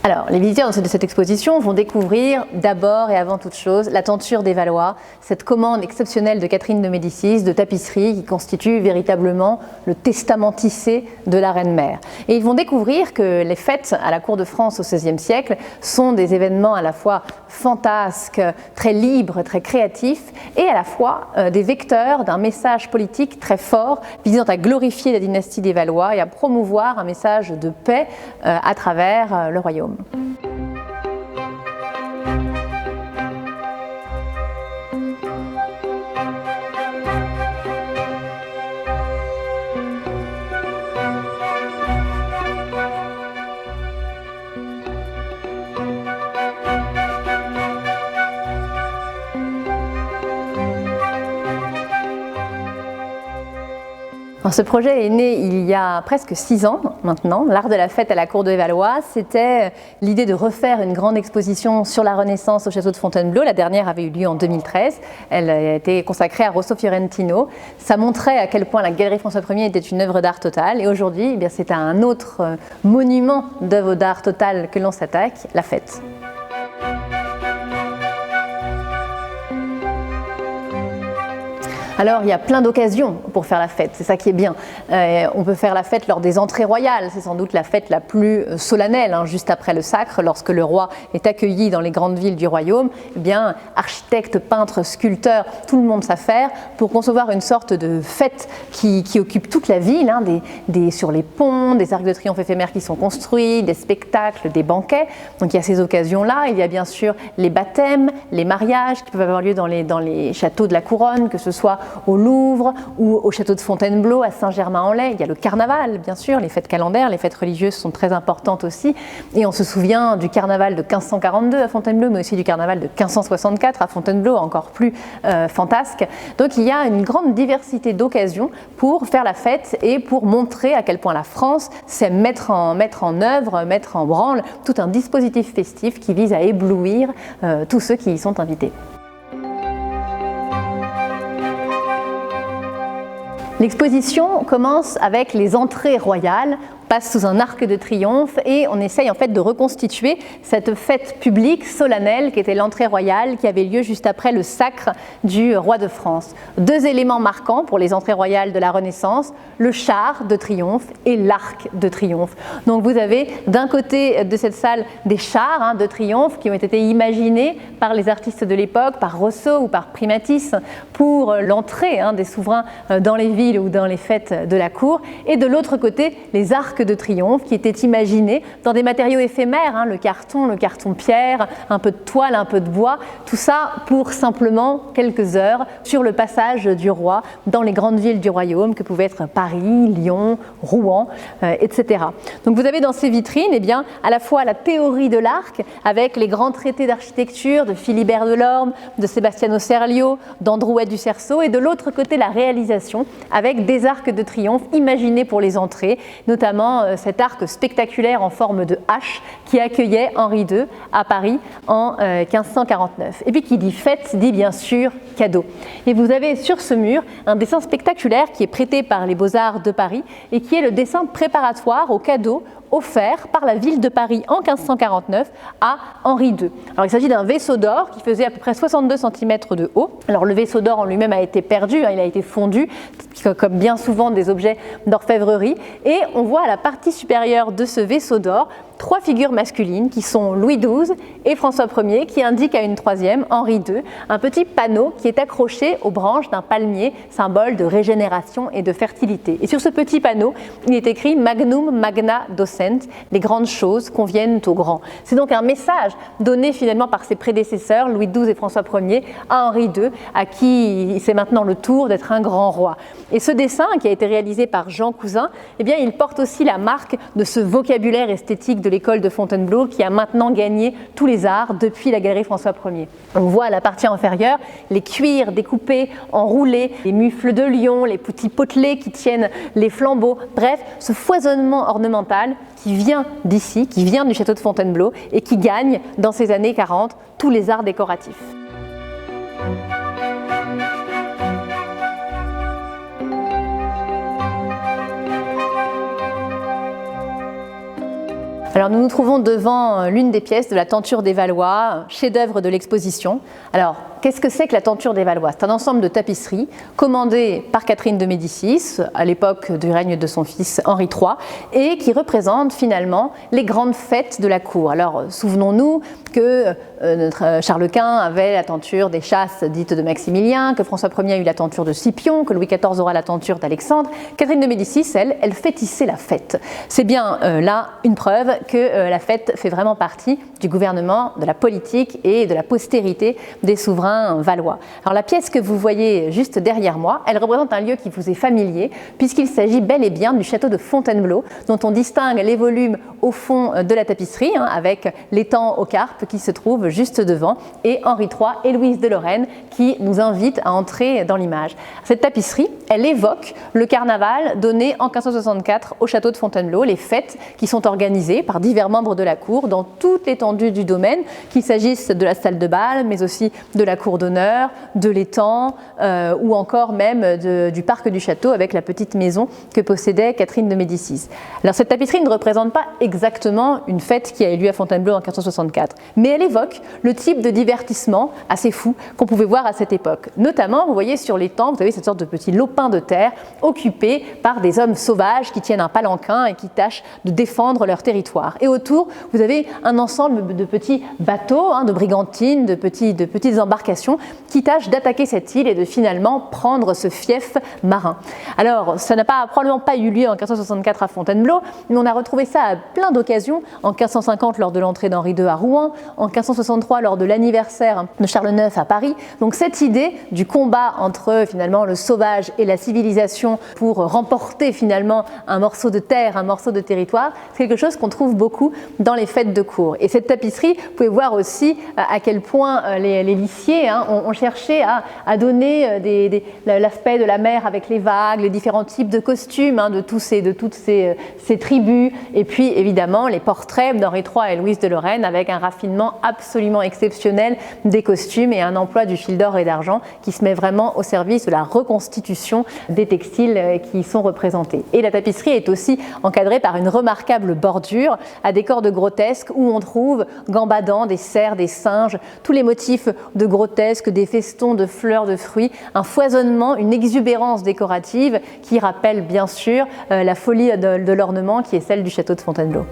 Alors, les visiteurs de cette exposition vont découvrir d'abord et avant toute chose la tenture des Valois, cette commande exceptionnelle de Catherine de Médicis de tapisserie qui constitue véritablement le testament tissé de la reine-mère. Et ils vont découvrir que les fêtes à la cour de France au XVIe siècle sont des événements à la fois fantasques, très libres, très créatifs, et à la fois des vecteurs d'un message politique très fort visant à glorifier la dynastie des Valois et à promouvoir un message de paix à travers le royaume. Alors, ce projet est né il y a presque 6 ans maintenant. L'art de la fête à la cour des Valois, c'était l'idée de refaire une grande exposition sur la Renaissance au château de Fontainebleau. La dernière avait eu lieu en 2013. Elle a été consacrée à Rosso Fiorentino. Ça montrait à quel point la Galerie François Ier était une œuvre d'art totale. Et aujourd'hui, c'est à un autre monument d'œuvre d'art totale que l'on s'attaque, la fête. Alors, il y a plein d'occasions pour faire la fête, c'est ça qui est bien. On peut faire la fête lors des entrées royales, c'est sans doute la fête la plus solennelle, juste après le sacre, lorsque le roi est accueilli dans les grandes villes du royaume. Eh bien, architectes, peintres, sculpteurs, tout le monde s'affaire pour concevoir une sorte de fête qui occupe toute la ville, sur les ponts, des arcs de triomphe éphémères qui sont construits, des spectacles, des banquets. Donc il y a ces occasions-là, il y a bien sûr les baptêmes, les mariages qui peuvent avoir lieu dans les châteaux de la couronne, que ce soit au Louvre ou au château de Fontainebleau, à Saint-Germain-en-Laye. Il y a le carnaval, bien sûr, les fêtes calendaires, les fêtes religieuses sont très importantes aussi. Et on se souvient du carnaval de 1542 à Fontainebleau, mais aussi du carnaval de 1564 à Fontainebleau, encore plus fantasque. Donc il y a une grande diversité d'occasions pour faire la fête et pour montrer à quel point la France sait mettre en œuvre, mettre en branle tout un dispositif festif qui vise à éblouir tous ceux qui y sont invités. L'exposition commence avec les entrées royales, passe sous un arc de triomphe et on essaye en fait de reconstituer cette fête publique solennelle qui était l'entrée royale qui avait lieu juste après le sacre du roi de France. 2 éléments marquants pour les entrées royales de la Renaissance, le char de triomphe et l'arc de triomphe. Donc vous avez d'un côté de cette salle des chars de triomphe qui ont été imaginés par les artistes de l'époque, par Rosso ou par Primatis pour l'entrée des souverains dans les villes ou dans les fêtes de la cour, et de l'autre côté les arcs de triomphe qui étaient imaginés dans des matériaux éphémères, le carton pierre, un peu de toile, un peu de bois, tout ça pour simplement quelques heures sur le passage du roi dans les grandes villes du royaume que pouvaient être Paris, Lyon, Rouen, etc. Donc vous avez dans ces vitrines à la fois la théorie de l'arc avec les grands traités d'architecture de Philibert Delorme, de Sebastiano Serlio, d'Androuet du Cerceau, et de l'autre côté la réalisation avec des arcs de triomphe imaginés pour les entrées, notamment cet arc spectaculaire en forme de hache qui accueillait Henri II à Paris en 1549. Et puis qui dit fête dit bien sûr cadeau. Et vous avez sur ce mur un dessin spectaculaire qui est prêté par les Beaux-Arts de Paris et qui est le dessin préparatoire au cadeau offert par la ville de Paris en 1549 à Henri II. Alors il s'agit d'un vaisseau d'or qui faisait à peu près 62 cm de haut. Alors le vaisseau d'or en lui-même a été perdu, il a été fondu, comme bien souvent des objets d'orfèvrerie, et on voit à la partie supérieure de ce vaisseau d'or 3 figures masculines qui sont Louis XII et François Ier, qui indiquent à une troisième, Henri II, un petit panneau qui est accroché aux branches d'un palmier, symbole de régénération et de fertilité. Et sur ce petit panneau, il est écrit Magnum Magna Docent, les grandes choses conviennent aux grands. C'est donc un message donné finalement par ses prédécesseurs, Louis XII et François Ier, à Henri II, à qui c'est maintenant le tour d'être un grand roi. Et ce dessin, qui a été réalisé par Jean Cousin, il porte aussi la marque de ce vocabulaire esthétique de l'école de Fontainebleau qui a maintenant gagné tous les arts depuis la Galerie François Ier. On voit à la partie inférieure les cuirs découpés, enroulés, les mufles de lion, les petits potelets qui tiennent les flambeaux, bref, ce foisonnement ornemental qui vient d'ici, qui vient du château de Fontainebleau et qui gagne dans ces années 40 tous les arts décoratifs. Alors nous nous trouvons devant l'une des pièces de la tenture des Valois, chef-d'œuvre de l'exposition. Alors, qu'est-ce que c'est que la tenture des Valois? C'est un ensemble de tapisseries commandées par Catherine de Médicis à l'époque du règne de son fils Henri III et qui représentent finalement les grandes fêtes de la cour. Alors souvenons-nous que notre Charles Quint avait la tenture des chasses dites de Maximilien, que François Ier a eu la tenture de Scipion, que Louis XIV aura la tenture d'Alexandre. Catherine de Médicis, elle fait tisser la fête. C'est bien là une preuve que la fête fait vraiment partie du gouvernement, de la politique et de la postérité des souverains valois. Alors la pièce que vous voyez juste derrière moi, elle représente un lieu qui vous est familier puisqu'il s'agit bel et bien du château de Fontainebleau dont on distingue les volumes au fond de la tapisserie avec l'étang aux carpes qui se trouve juste devant et Henri III et Louise de Lorraine qui nous invitent à entrer dans l'image. Cette tapisserie, elle évoque le carnaval donné en 1564 au château de Fontainebleau, les fêtes qui sont organisées par divers membres de la cour dans toute l'étendue du domaine, qu'il s'agisse de la salle de bal, mais aussi de la cour d'honneur, de l'étang ou encore même du parc du château avec la petite maison que possédait Catherine de Médicis. Alors cette tapisserie ne représente pas exactement une fête qui a eu lieu à Fontainebleau en 1564, mais elle évoque le type de divertissement assez fou qu'on pouvait voir à cette époque. Notamment, vous voyez sur l'étang, vous avez cette sorte de petit lopin de terre occupé par des hommes sauvages qui tiennent un palanquin et qui tâchent de défendre leur territoire. Et autour, vous avez un ensemble de petits bateaux, de brigantines, de petites embarcations qui tâchent d'attaquer cette île et de finalement prendre ce fief marin. Alors, ça n'a probablement pas eu lieu en 1564 à Fontainebleau, mais on a retrouvé ça à plein d'occasions, en 1550 lors de l'entrée d'Henri II à Rouen, en 1563 lors de l'anniversaire de Charles IX à Paris. Donc cette idée du combat entre finalement le sauvage et la civilisation pour remporter finalement un morceau de terre, un morceau de territoire, c'est quelque chose qu'on trouve beaucoup dans les fêtes de cour. Et cette tapisserie, vous pouvez voir aussi à quel point les lissiers ont cherché à donner l'aspect de la mer avec les vagues, les différents types de costumes de toutes ces tribus, et puis évidemment les portraits d'Henri III et Louise de Lorraine avec un raffinement absolument exceptionnel des costumes et un emploi du fil d'or et d'argent qui se met vraiment au service de la reconstitution des textiles qui y sont représentés. Et la tapisserie est aussi encadrée par une remarquable bordure à décor de grotesque où on trouve gambadant des cerfs, des singes, tous les motifs de grotesque, des festons de fleurs, de fruits, un foisonnement, une exubérance décorative qui rappelle bien sûr la folie de l'ornement qui est celle du château de Fontainebleau.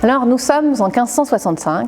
Alors nous sommes en 1565.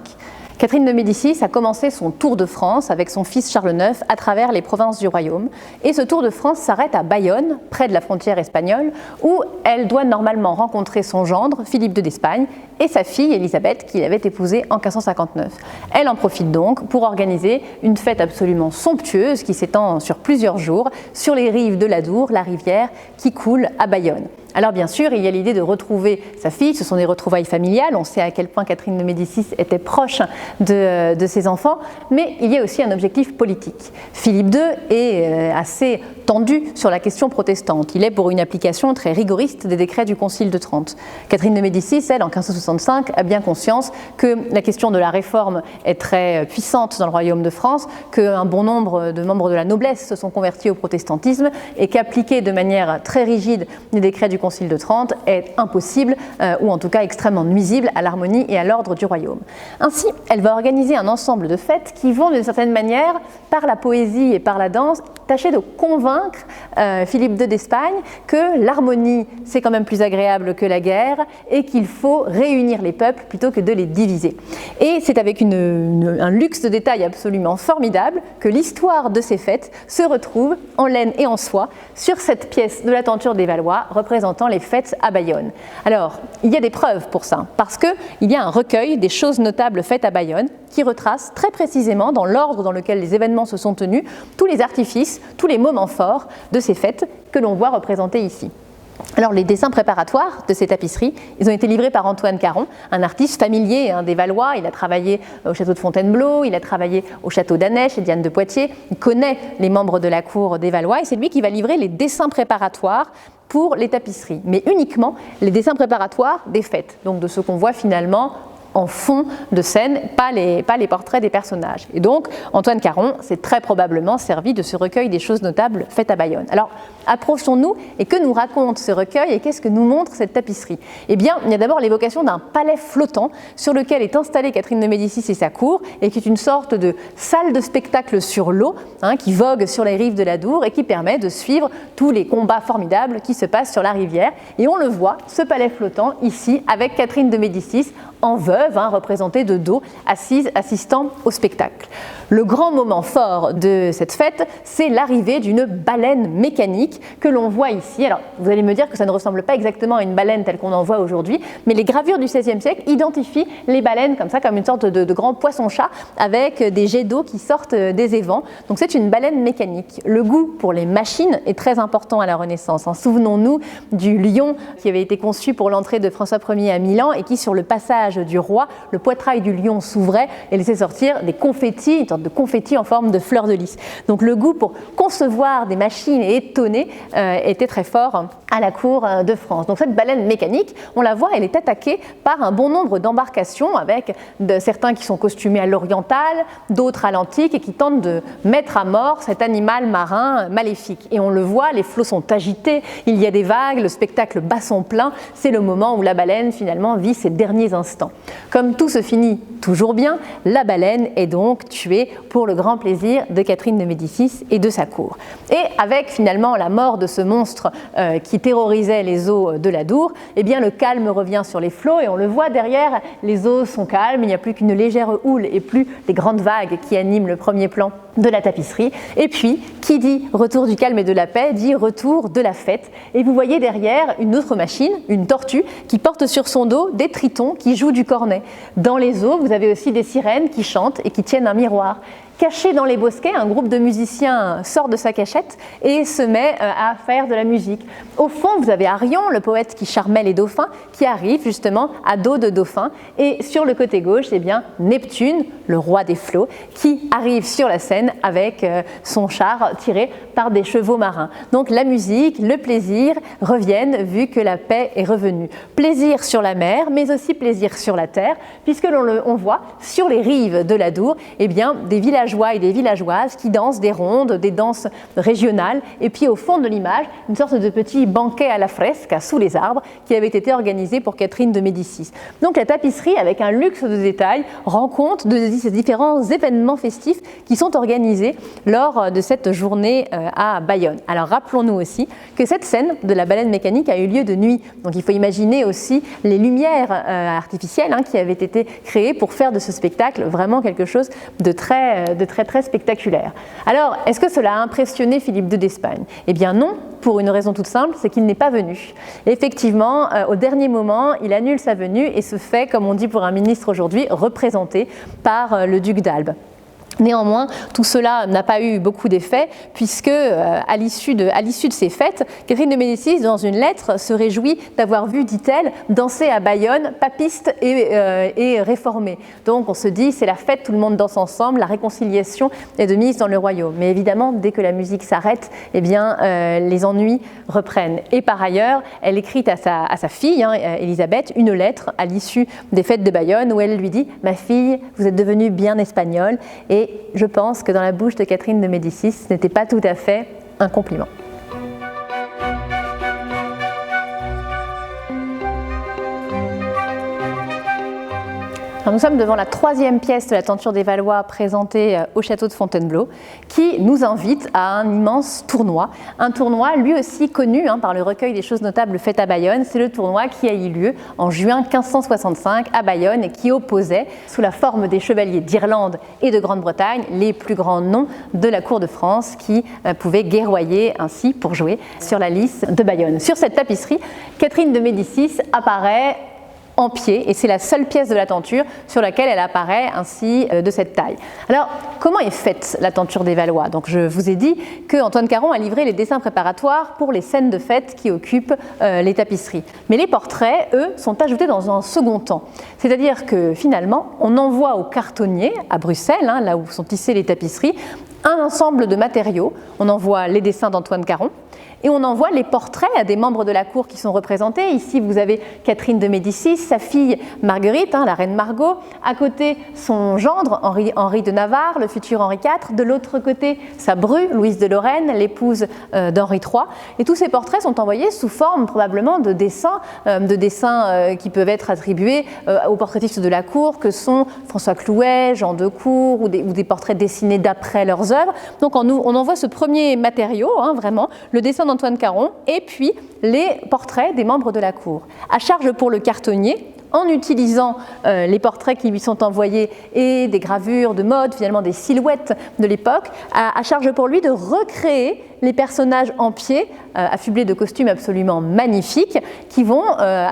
Catherine de Médicis a commencé son tour de France avec son fils Charles IX à travers les provinces du royaume. Et ce tour de France s'arrête à Bayonne, près de la frontière espagnole, où elle doit normalement rencontrer son gendre, Philippe II d'Espagne, et sa fille Élisabeth, qu'il avait épousée en 1559. Elle en profite donc pour organiser une fête absolument somptueuse qui s'étend sur plusieurs jours sur les rives de l'Adour, la rivière qui coule à Bayonne. Alors bien sûr, il y a l'idée de retrouver sa fille, ce sont des retrouvailles familiales, on sait à quel point Catherine de Médicis était proche de ses enfants, mais il y a aussi un objectif politique. Philippe II est assez tendu sur la question protestante, il est pour une application très rigoriste des décrets du Concile de Trente. Catherine de Médicis, elle, en 1565, a bien conscience que la question de la réforme est très puissante dans le royaume de France, qu'un bon nombre de membres de la noblesse se sont convertis au protestantisme et qu'appliquer de manière très rigide les décrets du Concile de Trente est impossible ou en tout cas extrêmement nuisible à l'harmonie et à l'ordre du royaume. Ainsi, elle va organiser un ensemble de fêtes qui vont d'une certaine manière, par la poésie et par la danse, tâcher de convaincre Philippe II d'Espagne que l'harmonie c'est quand même plus agréable que la guerre et qu'il faut réunir les peuples plutôt que de les diviser. Et c'est avec un luxe de détails absolument formidable que l'histoire de ces fêtes se retrouve en laine et en soie sur cette pièce de la tenture des Valois représentant les fêtes à Bayonne. Alors, il y a des preuves pour ça, parce qu'il y a un recueil des choses notables faites à Bayonne qui retrace très précisément, dans l'ordre dans lequel les événements se sont tenus, tous les artifices, tous les moments forts de ces fêtes que l'on voit représentés ici. Alors les dessins préparatoires de ces tapisseries, ils ont été livrés par Antoine Caron, un artiste familier des Valois. Il a travaillé au château de Fontainebleau, il a travaillé au château d'Annet chez Diane de Poitiers, il connaît les membres de la cour des Valois et c'est lui qui va livrer les dessins préparatoires pour les tapisseries, mais uniquement les dessins préparatoires des fêtes, donc de ce qu'on voit finalement en fond de scène, pas les portraits des personnages. Et donc, Antoine Caron s'est très probablement servi de ce recueil des choses notables faites à Bayonne. Alors, approchons-nous et que nous raconte ce recueil et qu'est-ce que nous montre cette tapisserie? Eh bien, il y a d'abord l'évocation d'un palais flottant sur lequel est installée Catherine de Médicis et sa cour et qui est une sorte de salle de spectacle sur l'eau qui vogue sur les rives de l'Adour et qui permet de suivre tous les combats formidables qui se passent sur la rivière. Et on le voit, ce palais flottant ici avec Catherine de Médicis en veuve, représentée de dos, assise, assistant au spectacle. Le grand moment fort de cette fête, c'est l'arrivée d'une baleine mécanique que l'on voit ici. Alors, vous allez me dire que ça ne ressemble pas exactement à une baleine telle qu'on en voit aujourd'hui, mais les gravures du XVIe siècle identifient les baleines comme ça, comme une sorte de grand poisson-chat avec des jets d'eau qui sortent des évents. Donc c'est une baleine mécanique. Le goût pour les machines est très important à la Renaissance. Souvenons-nous du lion qui avait été conçu pour l'entrée de François Ier à Milan et qui, sur le passage du roi, le poitrail du lion s'ouvrait et laissait sortir des confettis, une sorte de confettis en forme de fleurs de lys. Donc le goût pour concevoir des machines et étonner était très fort à la cour de France. Donc cette baleine mécanique, on la voit, elle est attaquée par un bon nombre d'embarcations avec certains qui sont costumés à l'oriental, d'autres à l'antique et qui tentent de mettre à mort cet animal marin maléfique. Et on le voit, les flots sont agités, il y a des vagues, le spectacle bat son plein, c'est le moment où la baleine finalement vit ses derniers instants. Comme tout se finit toujours bien, la baleine est donc tuée pour le grand plaisir de Catherine de Médicis et de sa cour. Et avec finalement la mort de ce monstre qui terrorisait les eaux de l'Adour, eh bien le calme revient sur les flots et on le voit derrière, les eaux sont calmes, il n'y a plus qu'une légère houle et plus les grandes vagues qui animent le premier plan de la tapisserie. Et puis, qui dit retour du calme et de la paix, dit retour de la fête. Et vous voyez derrière une autre machine, une tortue, qui porte sur son dos des tritons qui jouent du cornet. Dans les eaux, vous avez aussi des sirènes qui chantent et qui tiennent un miroir. Caché dans les bosquets, un groupe de musiciens sort de sa cachette et se met à faire de la musique. Au fond, vous avez Arion, le poète qui charmait les dauphins, qui arrive justement à dos de dauphin. Et sur le côté gauche, eh bien, Neptune, le roi des flots, qui arrive sur la scène avec son char tiré par des chevaux marins. Donc la musique, le plaisir reviennent vu que la paix est revenue. Plaisir sur la mer, mais aussi plaisir sur la terre, puisque on voit sur les rives de l'Adour, eh bien, des villageois et des villageoises qui dansent des rondes, des danses régionales, et puis au fond de l'image, une sorte de petit banquet à la fresque, sous les arbres, qui avait été organisé pour Catherine de Médicis. Donc la tapisserie, avec un luxe de détails, rend compte de ces différents événements festifs qui sont organisés lors de cette journée à Bayonne. Alors rappelons-nous aussi que cette scène de la baleine mécanique a eu lieu de nuit, donc il faut imaginer aussi les lumières artificielles qui avaient été créées pour faire de ce spectacle vraiment quelque chose de très spectaculaire. Alors, est-ce que cela a impressionné Philippe II d'Espagne? Eh bien non, pour une raison toute simple, c'est qu'il n'est pas venu. Effectivement, au dernier moment, il annule sa venue et se fait, comme on dit pour un ministre aujourd'hui, représenter par le duc d'Albe. Néanmoins, tout cela n'a pas eu beaucoup d'effet puisque, à l'issue de ces fêtes, Catherine de Médicis, dans une lettre, se réjouit d'avoir vu, dit-elle, danser à Bayonne papiste et réformés. Donc on se dit, c'est la fête, tout le monde danse ensemble, la réconciliation est de mise dans le royaume. Mais évidemment, dès que la musique s'arrête, eh bien, les ennuis reprennent. Et par ailleurs, elle écrit à sa fille, Élisabeth, une lettre à l'issue des fêtes de Bayonne où elle lui dit « Ma fille, vous êtes devenue bien espagnole » et je pense que dans la bouche de Catherine de Médicis, ce n'était pas tout à fait un compliment. Alors nous sommes devant la troisième pièce de la tenture des Valois présentée au château de Fontainebleau qui nous invite à un immense tournoi. Un tournoi lui aussi connu par le recueil des choses notables faites à Bayonne. C'est le tournoi qui a eu lieu en juin 1565 à Bayonne et qui opposait, sous la forme des chevaliers d'Irlande et de Grande-Bretagne, les plus grands noms de la cour de France qui pouvaient guerroyer ainsi pour jouer sur la lice de Bayonne. Sur cette tapisserie, Catherine de Médicis apparaît en pied, et c'est la seule pièce de la tenture sur laquelle elle apparaît ainsi de cette taille. Alors, comment est faite la tenture des Valois? Donc, je vous ai dit que Antoine Caron a livré les dessins préparatoires pour les scènes de fête qui occupent les tapisseries. Mais les portraits, eux, sont ajoutés dans un second temps. C'est-à-dire que finalement, on envoie au cartonnier à Bruxelles, là où sont tissées les tapisseries, un ensemble de matériaux. On en voit les dessins d'Antoine Caron et on en voit les portraits des membres de la cour qui sont représentés. Ici, vous avez Catherine de Médicis, sa fille Marguerite, la reine Margot. À côté, son gendre, Henri de Navarre, le futur Henri IV. De l'autre côté, sa bru, Louise de Lorraine, l'épouse d'Henri III. Et tous ces portraits sont envoyés sous forme probablement de dessins qui peuvent être attribués aux portraitistes de la cour, que sont François Clouet, Jean Decour, ou des portraits dessinés d'après leurs œuvres. Donc on envoie ce premier matériau, vraiment, le dessin d'Antoine Caron, et puis les portraits des membres de la cour. À charge pour le cartonnier, en utilisant les portraits qui lui sont envoyés et des gravures de mode, finalement des silhouettes de l'époque, à charge pour lui de recréer les personnages en pied, affublés de costumes absolument magnifiques, qui vont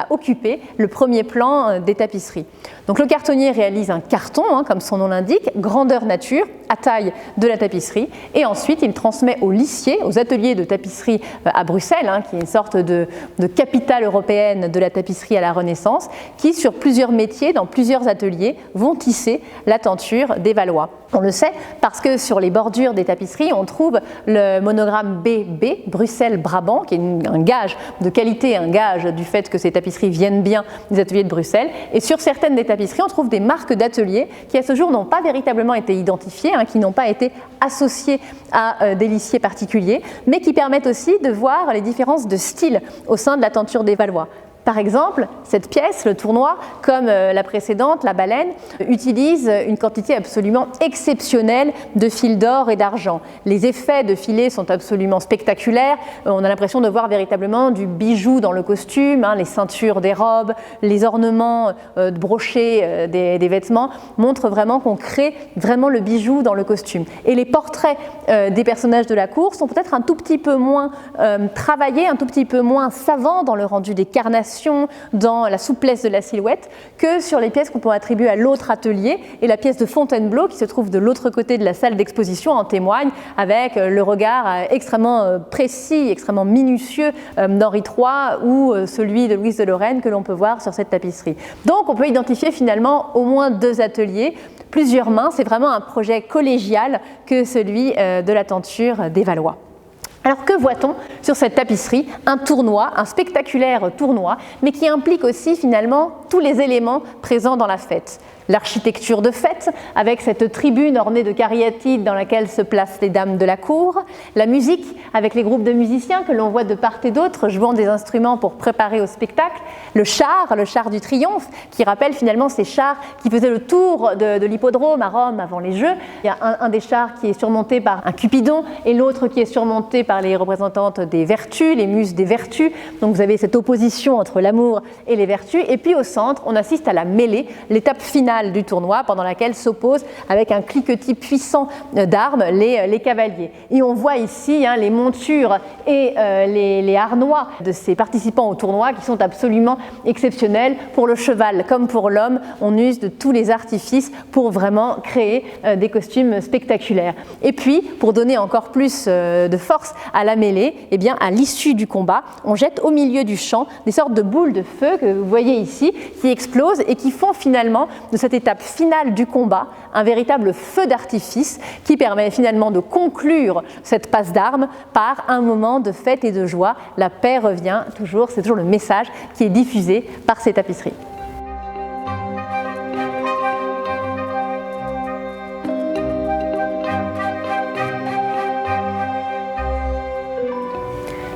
occuper le premier plan des tapisseries. Donc le cartonnier réalise un carton, comme son nom l'indique, grandeur nature, à taille de la tapisserie, et ensuite il transmet aux lissiers, aux ateliers de tapisserie à Bruxelles, qui est une sorte de capitale européenne de la tapisserie à la Renaissance, qui sur plusieurs métiers, dans plusieurs ateliers, vont tisser la tenture des Valois. On le sait parce que sur les bordures des tapisseries, on trouve le monogramme BB, Bruxelles-Brabant, qui est un gage de qualité, un gage du fait que ces tapisseries viennent bien des ateliers de Bruxelles. Et sur certaines des tapisseries, on trouve des marques d'ateliers qui à ce jour n'ont pas véritablement été identifiées, qui n'ont pas été associées à des lissiers particuliers, mais qui permettent aussi de voir les différences de style au sein de la tenture des Valois. Par exemple, cette pièce, le tournois, comme la précédente, la baleine, utilise une quantité absolument exceptionnelle de fils d'or et d'argent. Les effets de filets sont absolument spectaculaires. On a l'impression de voir véritablement du bijou dans le costume, les ceintures des robes, les ornements brochés des vêtements montrent vraiment qu'on crée vraiment le bijou dans le costume. Et les portraits des personnages de la cour sont peut-être un tout petit peu moins travaillés, un tout petit peu moins savants dans le rendu des carnations, dans la souplesse de la silhouette, que sur les pièces qu'on peut attribuer à l'autre atelier. Et la pièce de Fontainebleau, qui se trouve de l'autre côté de la salle d'exposition, en témoigne, avec le regard extrêmement précis, extrêmement minutieux d'Henri III ou celui de Louise de Lorraine que l'on peut voir sur cette tapisserie. Donc on peut identifier finalement au moins deux ateliers, plusieurs mains. C'est vraiment un projet collégial que celui de la tenture des Valois. Alors que voit-on sur cette tapisserie? Un tournoi, un spectaculaire tournoi, mais qui implique aussi finalement tous les éléments présents dans la fête. L'architecture de fête, avec cette tribune ornée de cariatides dans laquelle se placent les dames de la cour, la musique, avec les groupes de musiciens que l'on voit de part et d'autre jouant des instruments pour préparer au spectacle, le char du triomphe, qui rappelle finalement ces chars qui faisaient le tour de l'hippodrome à Rome avant les Jeux. Il y a un des chars qui est surmonté par un Cupidon et l'autre qui est surmonté par les représentantes des vertus, les muses des vertus. Donc vous avez cette opposition entre l'amour et les vertus. Et puis au centre, on assiste à la mêlée, l'étape finale du tournoi, pendant laquelle s'opposent avec un cliquetis puissant d'armes les cavaliers. Et on voit ici les montures et les harnois de ces participants au tournoi qui sont absolument exceptionnels. Pour le cheval comme pour l'homme, on use de tous les artifices pour vraiment créer des costumes spectaculaires. Et puis, pour donner encore plus de force à la mêlée, à l'issue du combat, on jette au milieu du champ des sortes de boules de feu que vous voyez ici, qui explosent et qui font finalement de cette étape finale du combat un véritable feu d'artifice qui permet finalement de conclure cette passe d'armes par un moment de fête et de joie. La paix revient toujours, c'est toujours le message qui est diffusé par ces tapisseries.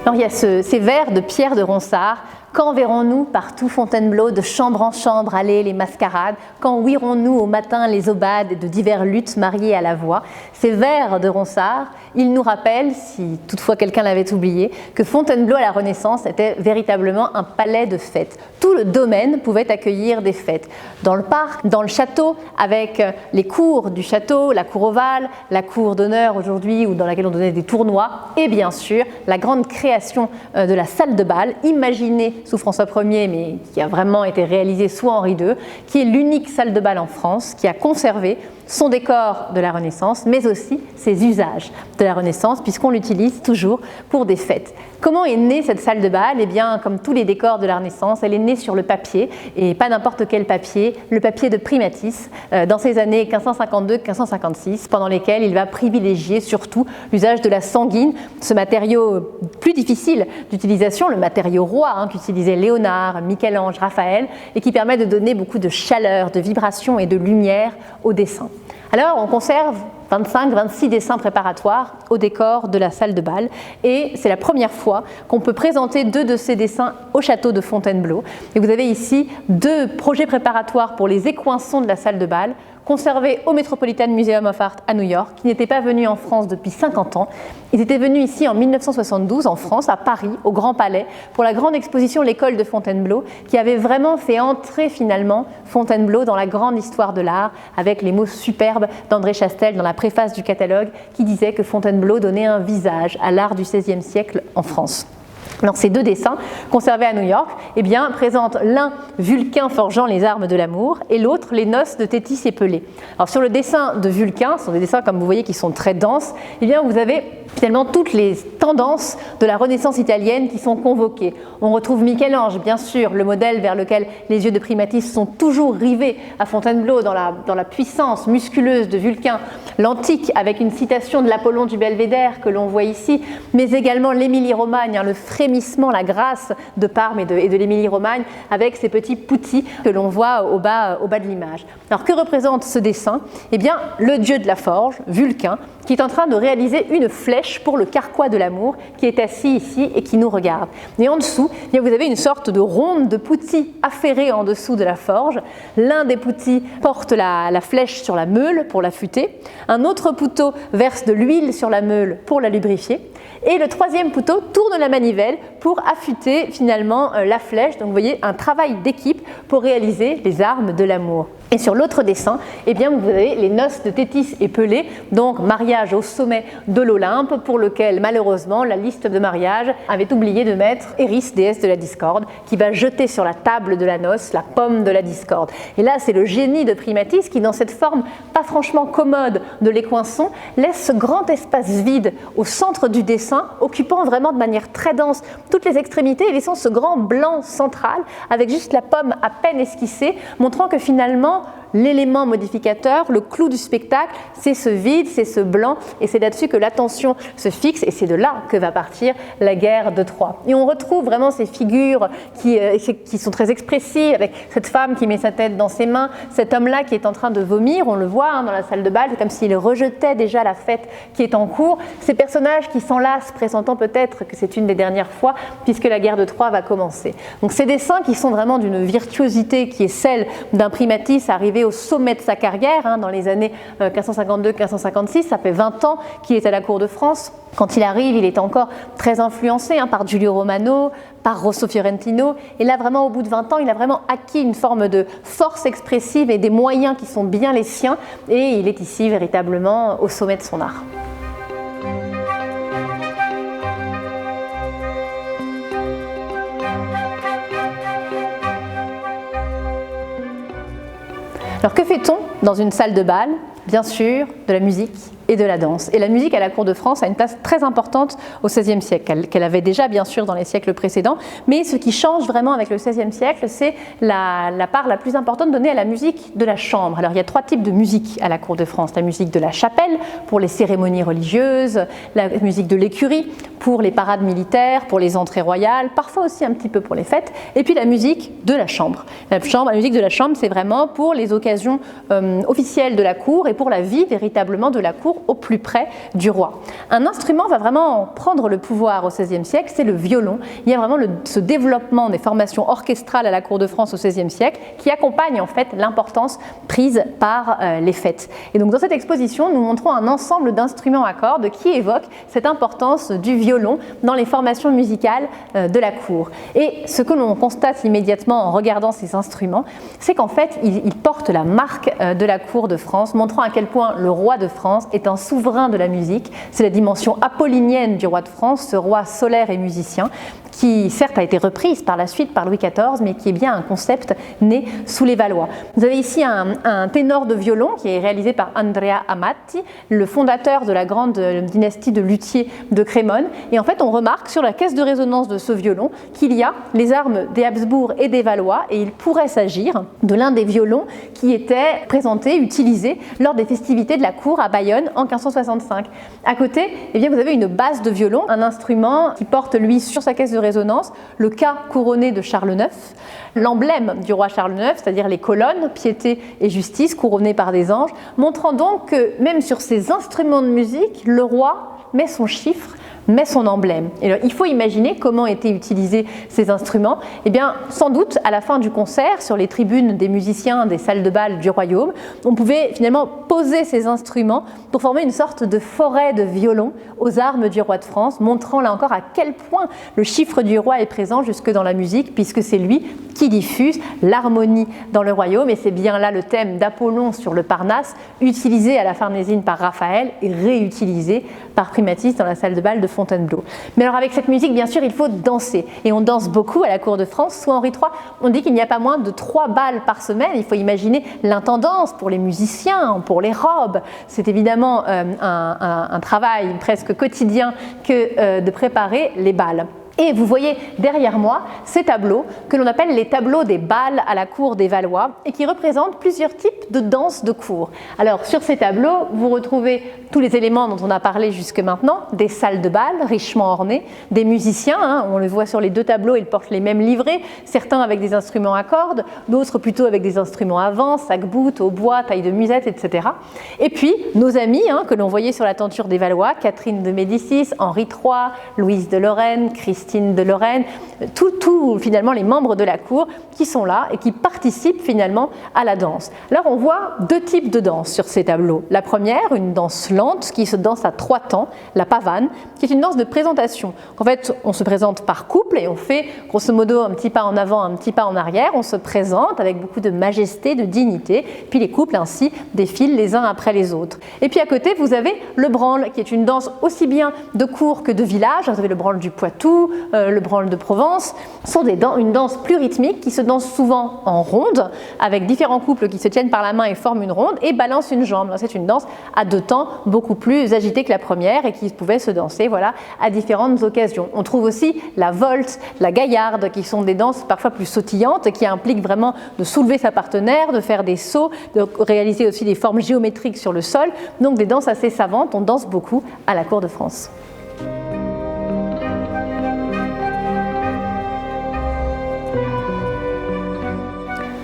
Alors il y a ces vers de Pierre de Ronsard. Quand verrons-nous partout Fontainebleau, de chambre en chambre aller les mascarades? Quand ouïrons-nous au matin les aubades de divers luttes mariées à la voix? Ces vers de Ronsard, ils nous rappellent, si toutefois quelqu'un l'avait oublié, que Fontainebleau à la Renaissance était véritablement un palais de fêtes. Tout le domaine pouvait accueillir des fêtes. Dans le parc, dans le château, avec les cours du château, la cour ovale, la cour d'honneur aujourd'hui, ou dans laquelle on donnait des tournois, et bien sûr la grande création de la salle de bal, imaginée sous François Ier, mais qui a vraiment été réalisée sous Henri II, qui est l'unique salle de bal en France qui a conservé son décor de la Renaissance, mais aussi ses usages de la Renaissance, puisqu'on l'utilise toujours pour des fêtes. Comment est née cette salle de bal? Eh bien, comme tous les décors de la Renaissance, elle est née sur le papier, et pas n'importe quel papier, le papier de Primatis, dans ces années 1552-1556, pendant lesquelles il va privilégier surtout l'usage de la sanguine, ce matériau plus difficile d'utilisation, le matériau roi qu'utilisaient Léonard, Michel-Ange, Raphaël, et qui permet de donner beaucoup de chaleur, de vibration et de lumière au dessin. Alors, on conserve 25-26 dessins préparatoires au décor de la salle de bal, et c'est la première fois qu'on peut présenter 2 de ces dessins au château de Fontainebleau. Et vous avez ici 2 projets préparatoires pour les écoinçons de la salle de bal, conservés au Metropolitan Museum of Art à New York, qui n'étaient pas venus en France depuis 50 ans. Ils étaient venus ici en 1972 en France, à Paris, au Grand Palais, pour la grande exposition L'école de Fontainebleau, qui avait vraiment fait entrer finalement Fontainebleau dans la grande histoire de l'art, avec les mots superbes d'André Chastel dans la préface du catalogue, qui disait que Fontainebleau donnait un visage à l'art du XVIe siècle en France. Alors, ces 2 dessins, conservés à New York, eh bien, présentent l'un Vulcain forgeant les armes de l'amour et l'autre les noces de Thétis et Pelée. Alors, sur le dessin de Vulcain, ce sont des dessins, comme vous voyez, qui sont très denses, eh bien, vous avez finalement toutes les tendances de la Renaissance italienne qui sont convoquées. On retrouve Michel-Ange, bien sûr, le modèle vers lequel les yeux de Primatis sont toujours rivés à Fontainebleau dans la puissance musculeuse de Vulcain, l'antique avec une citation de l'Apollon du Belvédère que l'on voit ici, mais également l'Émilie-Romagne, le frémissement, la grâce de Parme et de l'Émilie-Romagne avec ces petits poutis que l'on voit au bas de l'image. Alors, que représente ce dessin? Eh bien, le dieu de la forge, Vulcain, qui est en train de réaliser une flèche pour le carquois de l'amour, qui est assis ici et qui nous regarde. Et en dessous, eh bien, vous avez une sorte de ronde de poutis affairés en dessous de la forge. L'un des poutis porte la flèche sur la meule pour l'affûter. Un autre poutot verse de l'huile sur la meule pour la lubrifier. Et le 3e poutot tourne la manivelle pour affûter finalement la flèche. Donc vous voyez, un travail d'équipe pour réaliser les armes de l'amour. Et sur l'autre dessin, eh bien, vous avez les noces de Thétis et Pelée, donc mariage au sommet de l'Olympe, pour lequel malheureusement la liste de mariage avait oublié de mettre Eris, déesse de la discorde, qui va jeter sur la table de la noce la pomme de la discorde. Et là, c'est le génie de Primatis qui, dans cette forme pas franchement commode de l'écoinçon, laisse ce grand espace vide au centre du dessin, occupant vraiment de manière très dense toutes les extrémités et laissant ce grand blanc central avec juste la pomme à peine esquissée, montrant que finalement l'élément modificateur, le clou du spectacle, c'est ce vide, c'est ce blanc, et c'est là-dessus que l'attention se fixe, et c'est de là que va partir la guerre de Troie. Et on retrouve vraiment ces figures qui sont très expressives, avec cette femme qui met sa tête dans ses mains, cet homme-là qui est en train de vomir, on le voit dans la salle de bal, c'est comme s'il rejetait déjà la fête qui est en cours. Ces personnages qui s'enlacent, pressentant peut-être que c'est une des dernières fois, puisque la guerre de Troie va commencer. Donc ces dessins qui sont vraiment d'une virtuosité qui est celle d'un Primatis arrivé au sommet de sa carrière, dans les années 1552-1556, ça fait 20 ans qu'il est à la cour de France. Quand il arrive, il est encore très influencé par Giulio Romano, par Rosso Fiorentino, et là vraiment au bout de 20 ans, il a vraiment acquis une forme de force expressive et des moyens qui sont bien les siens, et il est ici véritablement au sommet de son art. Alors que fait-on dans une salle de bal? Bien sûr, de la musique et de la danse. Et la musique à la cour de France a une place très importante au XVIe siècle, qu'elle avait déjà bien sûr dans les siècles précédents, mais ce qui change vraiment avec le XVIe siècle, c'est la part la plus importante donnée à la musique de la chambre. Alors il y a 3 types de musique à la cour de France. La musique de la chapelle pour les cérémonies religieuses, la musique de l'écurie pour les parades militaires, pour les entrées royales, parfois aussi un petit peu pour les fêtes, et puis la musique de la chambre. La musique de la chambre, c'est vraiment pour les occasions officielles de la cour et pour la vie véritablement de la cour au plus près du roi. Un instrument va vraiment prendre le pouvoir au XVIe siècle, c'est le violon. Il y a vraiment ce développement des formations orchestrales à la cour de France au XVIe siècle qui accompagne en fait l'importance prise par les fêtes. Et donc dans cette exposition, nous montrons un ensemble d'instruments à cordes qui évoquent cette importance du violon dans les formations musicales de la cour. Et ce que l'on constate immédiatement en regardant ces instruments, c'est qu'en fait, ils portent la marque de la cour de France, montrant à quel point le roi de France est est un souverain de la musique. C'est la dimension apollinienne du roi de France, ce roi solaire et musicien, qui certes a été reprise par la suite par Louis XIV, mais qui est bien un concept né sous les Valois. Vous avez ici un ténor de violon qui est réalisé par Andrea Amati, le fondateur de la grande dynastie de luthiers de Crémone. Et en fait, on remarque sur la caisse de résonance de ce violon qu'il y a les armes des Habsbourg et des Valois, et il pourrait s'agir de l'un des violons qui était présenté, utilisé lors des festivités de la cour à Bayonne en 1565. À côté, eh bien, vous avez une basse de violon, un instrument qui porte, lui, sur sa caisse de résonance, le K couronné de Charles IX, l'emblème du roi Charles IX, c'est-à-dire les colonnes, piété et justice, couronnées par des anges, montrant donc que même sur ces instruments de musique, le roi met son chiffre, met son emblème. Et alors, il faut imaginer comment étaient utilisés ces instruments. Eh bien, sans doute, à la fin du concert, sur les tribunes des musiciens des salles de bal du royaume, on pouvait finalement poser ces instruments pour former une sorte de forêt de violons aux armes du roi de France, montrant là encore à quel point le chiffre du roi est présent jusque dans la musique, puisque c'est lui qui diffuse l'harmonie dans le royaume. Et c'est bien là le thème d'Apollon sur le Parnasse, utilisé à la Farnésine par Raphaël et réutilisé par Primatis dans la salle de bal de Fontainebleau. Mais alors avec cette musique, bien sûr, il faut danser. Et on danse beaucoup à la cour de France. Sous Henri III, on dit qu'il n'y a pas moins de 3 bals par semaine. Il faut imaginer l'intendance pour les musiciens, pour les robes. C'est évidemment un travail presque quotidien que de préparer les bals. Et vous voyez derrière moi ces tableaux que l'on appelle les tableaux des bals à la cour des Valois et qui représentent plusieurs types de danses de cour. Alors sur ces tableaux, vous retrouvez tous les éléments dont on a parlé jusque maintenant, des salles de bal richement ornées, des musiciens, on le voit sur les 2 tableaux, ils portent les mêmes livrées, certains avec des instruments à cordes, d'autres plutôt avec des instruments à vent, sac-bout, hautbois, taille de musette, etc. Et puis nos amis que l'on voyait sur la tenture des Valois, Catherine de Médicis, Henri III, Louise de Lorraine, Christine de Lorraine, tous finalement les membres de la cour qui sont là et qui participent finalement à la danse. Alors on voit 2 types de danse sur ces tableaux. La première, une danse lente qui se danse à 3 temps, la pavane, qui est une danse de présentation. En fait, on se présente par couple et on fait grosso modo un petit pas en avant, un petit pas en arrière. On se présente avec beaucoup de majesté, de dignité, puis les couples ainsi défilent les uns après les autres. Et puis à côté, vous avez le branle, qui est une danse aussi bien de cour que de village. Vous avez le branle du Poitou, le branle de Provence, sont une danse plus rythmique qui se danse souvent en ronde, avec différents couples qui se tiennent par la main et forment une ronde et balancent une jambe. C'est une danse à 2 temps, beaucoup plus agitée que la première et qui pouvait se danser à différentes occasions. On trouve aussi la volte, la gaillarde, qui sont des danses parfois plus sautillantes, qui impliquent vraiment de soulever sa partenaire, de faire des sauts, de réaliser aussi des formes géométriques sur le sol. Donc des danses assez savantes, on danse beaucoup à la cour de France.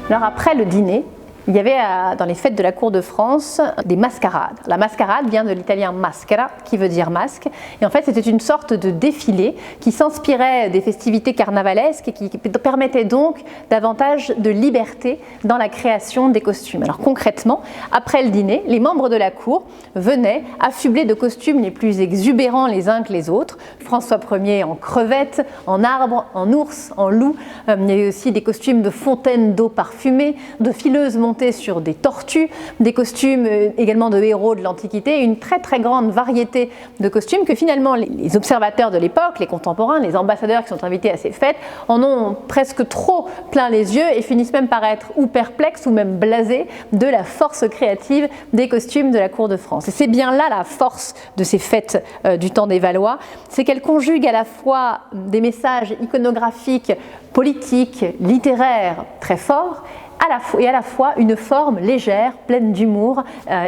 Alors après le dîner, il y avait dans les fêtes de la cour de France des mascarades. La mascarade vient de l'italien maschera, qui veut dire masque. Et en fait, c'était une sorte de défilé qui s'inspirait des festivités carnavalesques et qui permettait donc davantage de liberté dans la création des costumes. Alors concrètement, après le dîner, les membres de la cour venaient affublés de costumes les plus exubérants les uns que les autres. François Ier en crevette, en arbre, en ours, en loup. Il y avait aussi des costumes de fontaines d'eau parfumée, de fileuses montées sur des tortues, des costumes également de héros de l'Antiquité, une très très grande variété de costumes que finalement les observateurs de l'époque, les contemporains, les ambassadeurs qui sont invités à ces fêtes en ont presque trop plein les yeux et finissent même par être ou perplexes ou même blasés de la force créative des costumes de la cour de France. Et c'est bien là la force de ces fêtes du temps des Valois, c'est qu'elles conjuguent à la fois des messages iconographiques, politiques, littéraires très forts, et à la fois une forme légère, pleine d'humour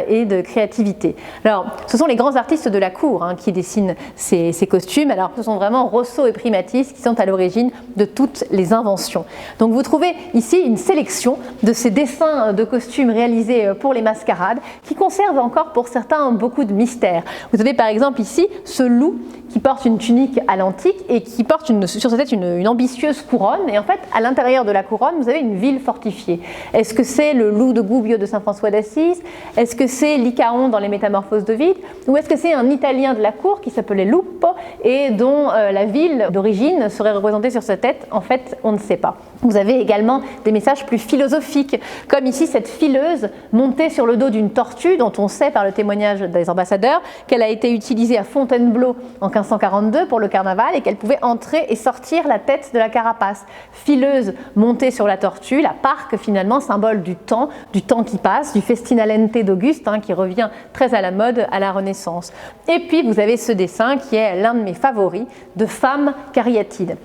et de créativité. Alors, ce sont les grands artistes de la cour qui dessinent ces costumes. Alors, ce sont vraiment Rosso et Primatis qui sont à l'origine de toutes les inventions. Donc, vous trouvez ici une sélection de ces dessins de costumes réalisés pour les mascarades qui conservent encore pour certains beaucoup de mystère. Vous avez par exemple ici ce loup qui porte une tunique à l'antique et qui porte sur sa tête une ambitieuse couronne. Et en fait, à l'intérieur de la couronne, vous avez une ville fortifiée. Est-ce que c'est le loup de Gubbio de saint François d'Assise? Est-ce que c'est Lycaon dans les Métamorphoses d'Ovide? Ou est-ce que c'est un Italien de la cour qui s'appelait Lupo et dont la ville d'origine serait représentée sur sa tête? En fait, on ne sait pas. Vous avez également des messages plus philosophiques, comme ici cette fileuse montée sur le dos d'une tortue dont on sait par le témoignage des ambassadeurs qu'elle a été utilisée à Fontainebleau en 1542 pour le carnaval et qu'elle pouvait entrer et sortir la tête de la carapace. Fileuse montée sur la tortue, la parque finalement symbole du temps qui passe, du festina lente d'Auguste qui revient très à la mode à la Renaissance. Et puis vous avez ce dessin qui est l'un de mes favoris de femme cariatide.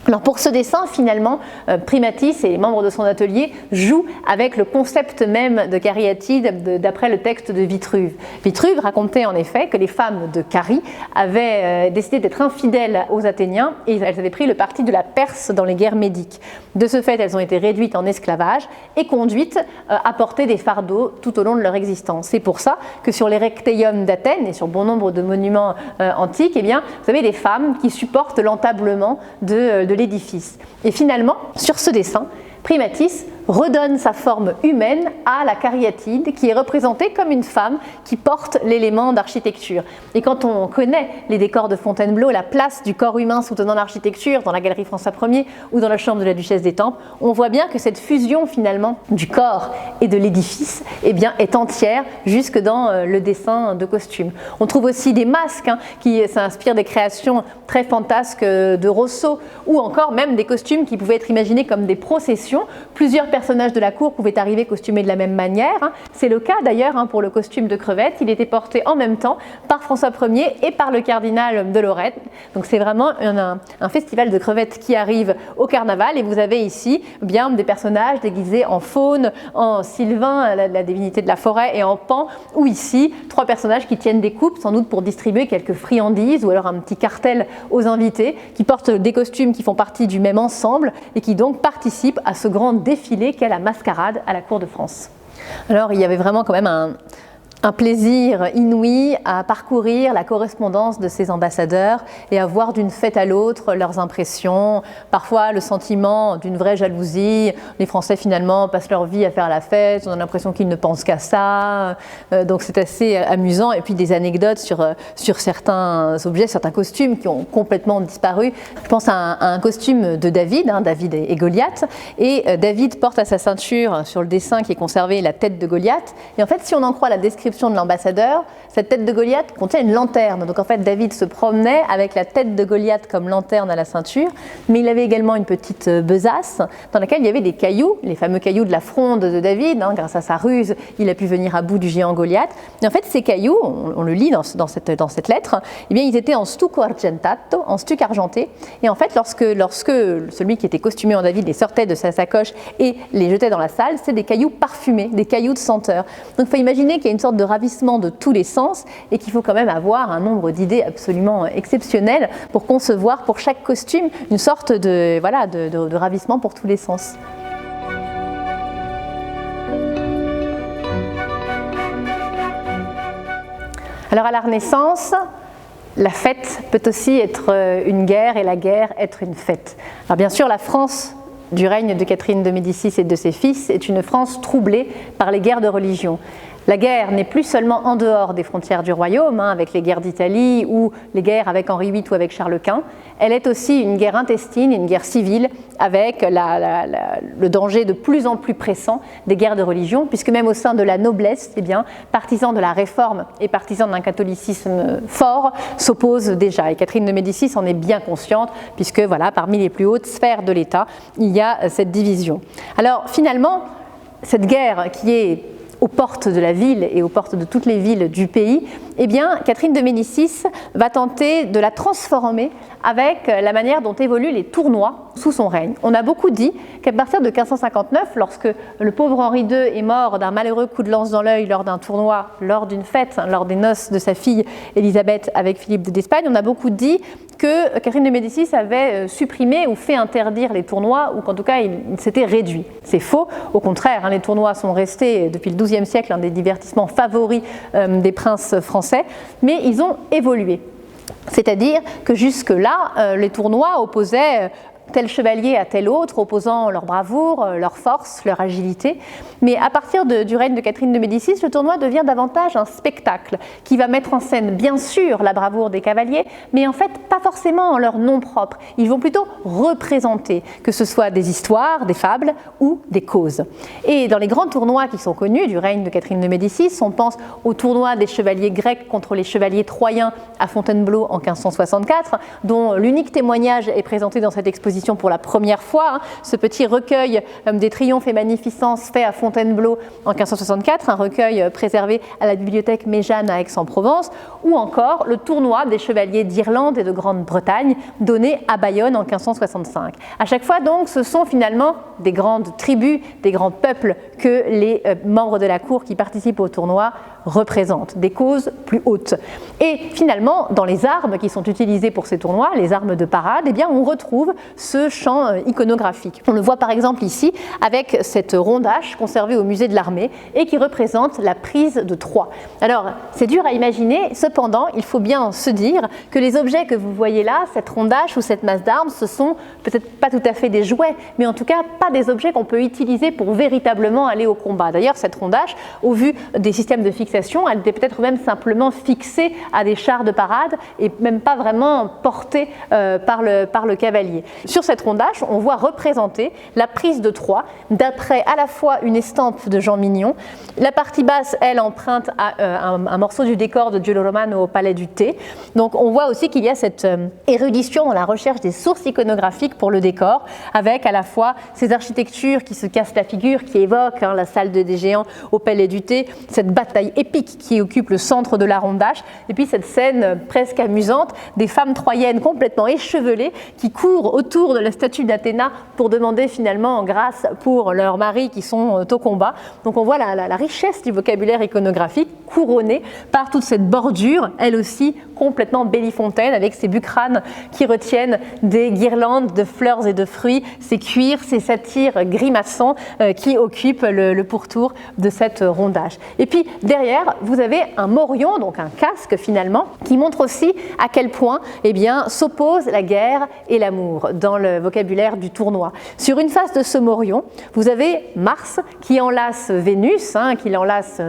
Alors pour ce dessin, finalement, Primatis et les membres de son atelier jouent avec le concept même de cariatide d'après le texte de Vitruve. Vitruve racontait en effet que les femmes de Carie avaient décidé d'être infidèles aux Athéniens et elles avaient pris le parti de la Perse dans les guerres médiques. De ce fait, elles ont été réduites en esclavage et conduites à porter des fardeaux tout au long de leur existence. C'est pour ça que sur les recteiums d'Athènes et sur bon nombre de monuments antiques, vous avez des femmes qui supportent l'entablement de l'édifice. Et finalement, sur ce dessin, Primatis redonne sa forme humaine à la cariatide qui est représentée comme une femme qui porte l'élément d'architecture. Et quand on connaît les décors de Fontainebleau, la place du corps humain soutenant l'architecture dans la galerie François Ier ou dans la chambre de la Duchesse d'Étampes, on voit bien que cette fusion finalement du corps et de l'édifice est entière jusque dans le dessin de costume. On trouve aussi des masques qui s'inspirent des créations très fantasques de Rosso ou encore même des costumes qui pouvaient être imaginés comme des processions. Plusieurs personnages de la cour pouvaient arriver costumés de la même manière. C'est le cas d'ailleurs pour le costume de Crevette. Il était porté en même temps par François Ier et par le cardinal de Lorraine. Donc c'est vraiment un festival de crevettes qui arrive au carnaval et vous avez ici des personnages déguisés en faune, en Sylvain, la divinité de la forêt, et en Pan, ou ici 3 personnages qui tiennent des coupes, sans doute pour distribuer quelques friandises ou alors un petit cartel aux invités, qui portent des costumes qui font partie du même ensemble et qui donc participent à ce grand défilé qu'est la mascarade à la cour de France. Alors il y avait vraiment quand même un plaisir inouï à parcourir la correspondance de ces ambassadeurs et à voir d'une fête à l'autre leurs impressions, parfois le sentiment d'une vraie jalousie. Les Français finalement passent leur vie à faire la fête, on a l'impression qu'ils ne pensent qu'à ça, donc c'est assez amusant. Et puis des anecdotes sur certains objets, certains costumes qui ont complètement disparu. Je pense à un costume de David, David et Goliath, et David porte à sa ceinture sur le dessin qui est conservé la tête de Goliath, et en fait si on en croit la description de l'ambassadeur, cette tête de Goliath contient une lanterne. Donc en fait, David se promenait avec la tête de Goliath comme lanterne à la ceinture, mais il avait également une petite besace dans laquelle il y avait des cailloux, les fameux cailloux de la fronde de David. Grâce à sa ruse, il a pu venir à bout du géant Goliath. Et en fait, ces cailloux, on le lit dans cette lettre, ils étaient en stucco argentato, en stuc argenté. Et en fait, lorsque celui qui était costumé en David les sortait de sa sacoche et les jetait dans la salle, c'est des cailloux parfumés, des cailloux de senteur. Donc il faut imaginer qu'il y a une sorte de ravissement de tous les sens et qu'il faut quand même avoir un nombre d'idées absolument exceptionnelles pour concevoir pour chaque costume une sorte de ravissement pour tous les sens. Alors à la Renaissance, la fête peut aussi être une guerre et la guerre être une fête. Alors bien sûr, la France du règne de Catherine de Médicis et de ses fils est une France troublée par les guerres de religion. La guerre n'est plus seulement en dehors des frontières du royaume, avec les guerres d'Italie ou les guerres avec Henri VIII ou avec Charles Quint. Elle est aussi une guerre intestine, une guerre civile, avec le danger de plus en plus pressant des guerres de religion, puisque même au sein de la noblesse, partisans de la réforme et partisans d'un catholicisme fort s'opposent déjà. Et Catherine de Médicis en est bien consciente, puisque parmi les plus hautes sphères de l'État, il y a cette division. Alors finalement, cette guerre qui est aux portes de la ville et aux portes de toutes les villes du pays, Catherine de Médicis va tenter de la transformer avec la manière dont évoluent les tournois sous son règne. On a beaucoup dit qu'à partir de 1559, lorsque le pauvre Henri II est mort d'un malheureux coup de lance dans l'œil lors d'un tournoi, lors d'une fête, lors des noces de sa fille Élisabeth avec Philippe d'Espagne, on a beaucoup dit que Catherine de Médicis avait supprimé ou fait interdire les tournois, ou qu'en tout cas il s'était réduit. C'est faux, au contraire, les tournois sont restés depuis le XIIe siècle un des divertissements favoris des princes français, mais ils ont évolué. C'est-à-dire que jusque-là, les tournois opposaient tel chevalier à tel autre, opposant leur bravoure, leur force, leur agilité. Mais à partir du règne de Catherine de Médicis, le tournoi devient davantage un spectacle qui va mettre en scène, bien sûr, la bravoure des cavaliers, mais en fait, pas forcément en leur nom propre. Ils vont plutôt représenter, que ce soit des histoires, des fables ou des causes. Et dans les grands tournois qui sont connus du règne de Catherine de Médicis, on pense au tournoi des chevaliers grecs contre les chevaliers troyens à Fontainebleau en 1564, dont l'unique témoignage est présenté dans cette exposition pour la première fois, ce petit recueil des triomphes et magnificences fait à Fontainebleau en 1564, un recueil préservé à la bibliothèque Méjeanne à Aix-en-Provence, ou encore le tournoi des chevaliers d'Irlande et de Grande-Bretagne donné à Bayonne en 1565. À chaque fois donc, ce sont finalement des grandes tribus, des grands peuples que les membres de la cour qui participent au tournoi représentent, des causes plus hautes. Et finalement, dans les armes qui sont utilisées pour ces tournois, les armes de parade, eh bien, on retrouve ce champ iconographique. On le voit par exemple ici avec cette rondache conservée au musée de l'armée et qui représente la prise de Troie. Alors, c'est dur à imaginer, cependant, il faut bien se dire que les objets que vous voyez là, cette rondache ou cette masse d'armes, ce sont peut-être pas tout à fait des jouets, mais en tout cas pas des objets qu'on peut utiliser pour véritablement aller au combat. D'ailleurs, cette rondache, au vu des systèmes de fixation, elle était peut-être même simplement fixée à des chars de parade et même pas vraiment portée par le cavalier. Sur cette rondache, on voit représenter la prise de Troie d'après à la fois une estampe de Jean Mignon. La partie basse, elle, emprunte à un morceau du décor de Giulio Romano au Palais du Thé. Donc on voit aussi qu'il y a cette érudition dans la recherche des sources iconographiques pour le décor, avec à la fois ces architectures qui se cassent la figure, qui évoquent la salle des géants au Palais du Thé, cette bataille épique qui occupe le centre de la rondache, et puis cette scène presque amusante des femmes troyennes complètement échevelées qui courent autour de la statue d'Athéna pour demander finalement grâce pour leurs maris qui sont au combat. Donc on voit la richesse du vocabulaire iconographique couronnée par toute cette bordure, elle aussi complètement bellifontaine, avec ces bucranes qui retiennent des guirlandes de fleurs et de fruits, ces cuirs, ces satyres grimaçants qui occupent le pourtour de cette rondache. Et puis derrière, vous avez un morion, donc un casque finalement, qui montre aussi à quel point s'opposent la guerre et l'amour dans le vocabulaire du tournoi. Sur une face de ce morion, vous avez Mars qui enlace Vénus, qui l'enlace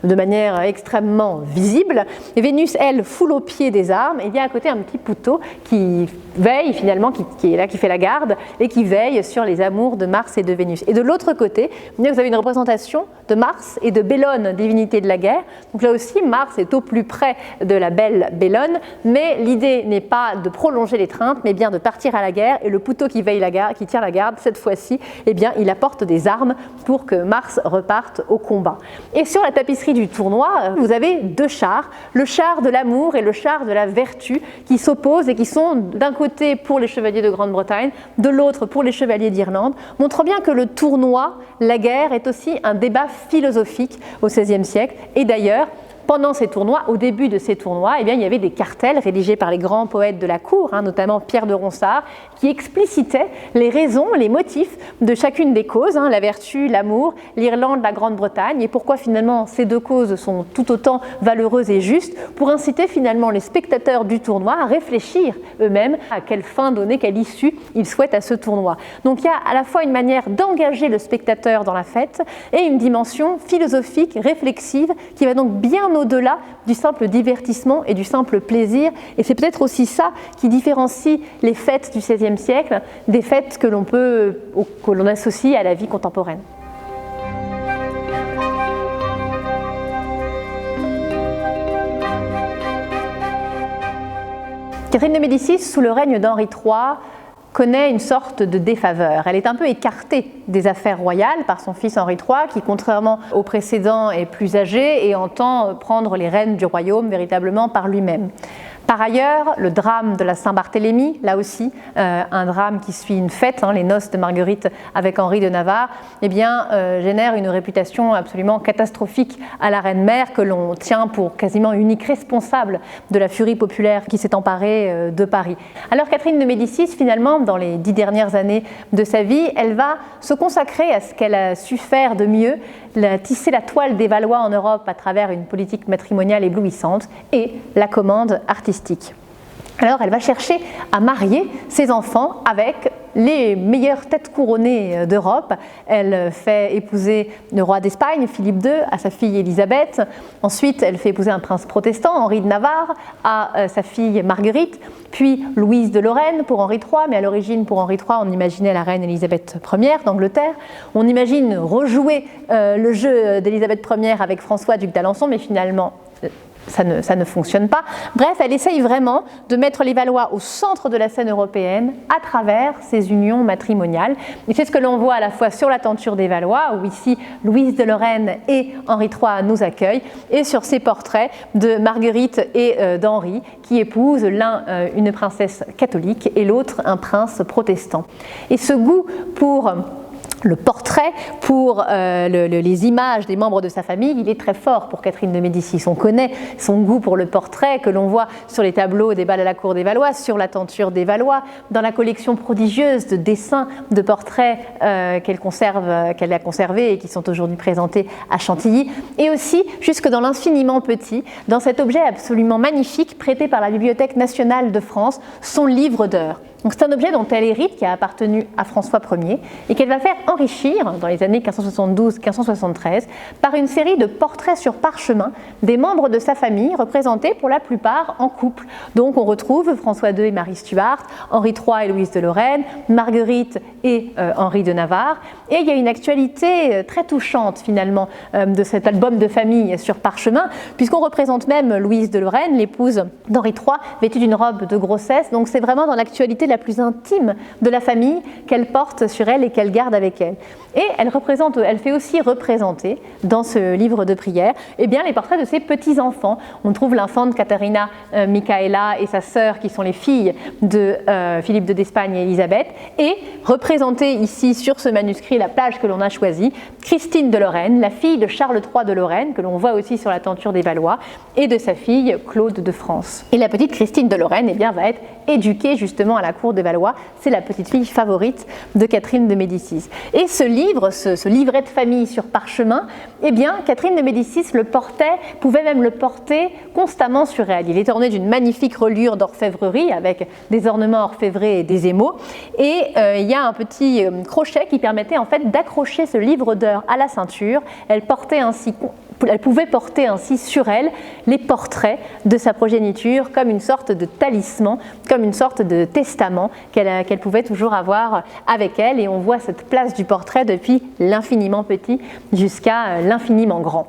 de manière extrêmement visible. Et Vénus, elle, foule au pied des armes, et il y a à côté un petit poutot qui veille finalement, qui est là, qui fait la garde, et qui veille sur les amours de Mars et de Vénus. Et de l'autre côté, vous avez une représentation de Mars et de Bellone, divinité de la guerre. Donc là aussi, Mars est au plus près de la belle Bellone, mais l'idée n'est pas de prolonger l'étreinte, mais bien de partir à la guerre, et le poutot qui veille la garde, qui tire la garde, cette fois-ci, il apporte des armes pour que Mars reparte au combat. Et sur la tapisserie du tournoi, vous avez deux chars, le char de l'amour et le char de la vertu, qui s'opposent et qui sont d'un côté pour les chevaliers de Grande-Bretagne, de l'autre pour les chevaliers d'Irlande, montrant bien que le tournoi, la guerre, est aussi un débat philosophique au XVIe siècle. Et d'ailleurs, pendant ces tournois, au début de ces tournois, il y avait des cartels rédigés par les grands poètes de la cour, notamment Pierre de Ronsard, qui explicitaient les raisons, les motifs de chacune des causes, la vertu, l'amour, l'Irlande, la Grande-Bretagne, et pourquoi finalement ces deux causes sont tout autant valeureuses et justes, pour inciter finalement les spectateurs du tournoi à réfléchir eux-mêmes à quelle fin donner, quelle issue ils souhaitent à ce tournoi. Donc il y a à la fois une manière d'engager le spectateur dans la fête et une dimension philosophique, réflexive, qui va donc bien au-delà du simple divertissement et du simple plaisir. Et c'est peut-être aussi ça qui différencie les fêtes du XVIe siècle des fêtes que l'on associe à la vie contemporaine. Catherine de Médicis, sous le règne d'Henri III, connaît une sorte de défaveur. Elle est un peu écartée des affaires royales par son fils Henri III, qui, contrairement au précédent, est plus âgé et entend prendre les rênes du royaume véritablement par lui-même. Par ailleurs, le drame de la Saint-Barthélemy, là aussi, un drame qui suit une fête, les noces de Marguerite avec Henri de Navarre, génère une réputation absolument catastrophique à la reine-mère que l'on tient pour quasiment unique responsable de la furie populaire qui s'est emparée de Paris. Alors Catherine de Médicis, finalement, dans les 10 dernières années de sa vie, elle va se consacrer à ce qu'elle a su faire de mieux, tisser la toile des Valois en Europe à travers une politique matrimoniale éblouissante et la commande artistique. Alors elle va chercher à marier ses enfants avec les meilleures têtes couronnées d'Europe. Elle fait épouser le roi d'Espagne, Philippe II, à sa fille Élisabeth. Ensuite, elle fait épouser un prince protestant, Henri de Navarre, à sa fille Marguerite. Puis Louise de Lorraine pour Henri III, mais à l'origine, pour Henri III, on imaginait la reine Élisabeth Ier d'Angleterre. On imagine rejouer le jeu d'Élisabeth Ier avec François, duc d'Alençon, mais finalement, ça ne fonctionne pas. Bref, elle essaye vraiment de mettre les Valois au centre de la scène européenne à travers ces unions matrimoniales. Et c'est ce que l'on voit à la fois sur la tenture des Valois, où ici Louise de Lorraine et Henri III nous accueillent, et sur ces portraits de Marguerite et d'Henri, qui épousent l'un une princesse catholique et l'autre un prince protestant. Et ce goût pour le portrait, pour les images des membres de sa famille, il est très fort pour Catherine de Médicis. On connaît son goût pour le portrait que l'on voit sur les tableaux des bals à la cour des Valois, sur la tenture des Valois, dans la collection prodigieuse de dessins, de portraits qu'elle a conservés et qui sont aujourd'hui présentés à Chantilly, et aussi jusque dans l'infiniment petit, dans cet objet absolument magnifique prêté par la Bibliothèque nationale de France, son livre d'heures. Donc c'est un objet dont elle hérite, qui a appartenu à François Ier, et qu'elle va faire enrichir dans les années 1572-1573 par une série de portraits sur parchemin des membres de sa famille, représentés pour la plupart en couple. Donc on retrouve François II et Marie Stuart, Henri III et Louise de Lorraine, Marguerite et Henri de Navarre. Et il y a une actualité très touchante finalement de cet album de famille sur parchemin, puisqu'on représente même Louise de Lorraine, l'épouse d'Henri III, vêtue d'une robe de grossesse. Donc c'est vraiment dans l'actualité la plus intime de la famille qu'elle porte sur elle et qu'elle garde avec elle. Et elle fait aussi représenter dans ce livre de prières les portraits de ses petits-enfants. On trouve l'infante Caterina Micaela et sa sœur qui sont les filles de Philippe II d'Espagne et Élisabeth, et représentée ici sur ce manuscrit, la page que l'on a choisie, Christine de Lorraine, la fille de Charles III de Lorraine, que l'on voit aussi sur la tenture des Valois, et de sa fille Claude de France. Et la petite Christine de Lorraine va être éduquée justement à la cour des Valois. C'est la petite fille favorite de Catherine de Médicis. Et ce livre, ce livret de famille sur parchemin, Catherine de Médicis pouvait même le porter constamment sur elle. Il est orné d'une magnifique reliure d'orfèvrerie avec des ornements orfèvrés et des émaux. Et il y a un petit crochet qui permettait en fait d'accrocher ce livre d'heures à la ceinture. Elle pouvait porter ainsi sur elle les portraits de sa progéniture comme une sorte de talisman, comme une sorte de testament qu'elle pouvait toujours avoir avec elle. Et on voit cette place du portrait depuis l'infiniment petit jusqu'à l'infiniment grand.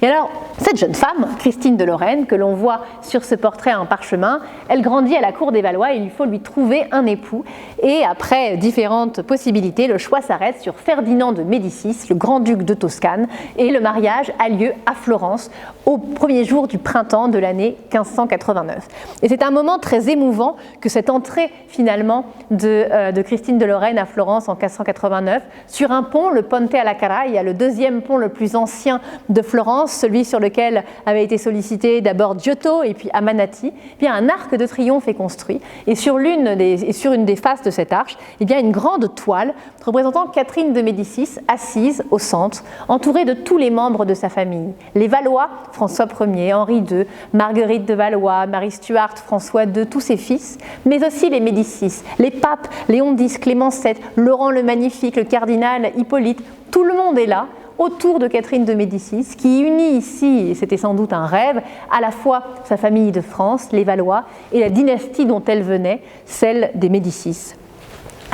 Et alors, cette jeune femme, Christine de Lorraine, que l'on voit sur ce portrait en parchemin, elle grandit à la cour des Valois et il faut lui trouver un époux. Et après différentes possibilités, le choix s'arrête sur Ferdinand de Médicis, le grand-duc de Toscane, et le mariage a lieu à Florence au premier jour du printemps de l'année 1589. Et c'est un moment très émouvant que cette entrée finalement de Christine de Lorraine à Florence en 1589 sur un pont, le Ponte alla Carraia, le deuxième pont le plus ancien de Florence, celui sur lequel avait été sollicité d'abord Giotto et puis Amanati. Un arc de triomphe est construit et sur une des faces de cette arche, une grande toile représentant Catherine de Médicis assise au centre, entourée de tous les membres de sa famille. Les Valois, François Ier, Henri II, Marguerite de Valois, Marie Stuart, François II, tous ses fils, mais aussi les Médicis, les papes, Léon X, Clément VII, Laurent le Magnifique, le cardinal Hippolyte, tout le monde est là autour de Catherine de Médicis, qui unit ici, et c'était sans doute un rêve, à la fois sa famille de France, les Valois, et la dynastie dont elle venait, celle des Médicis.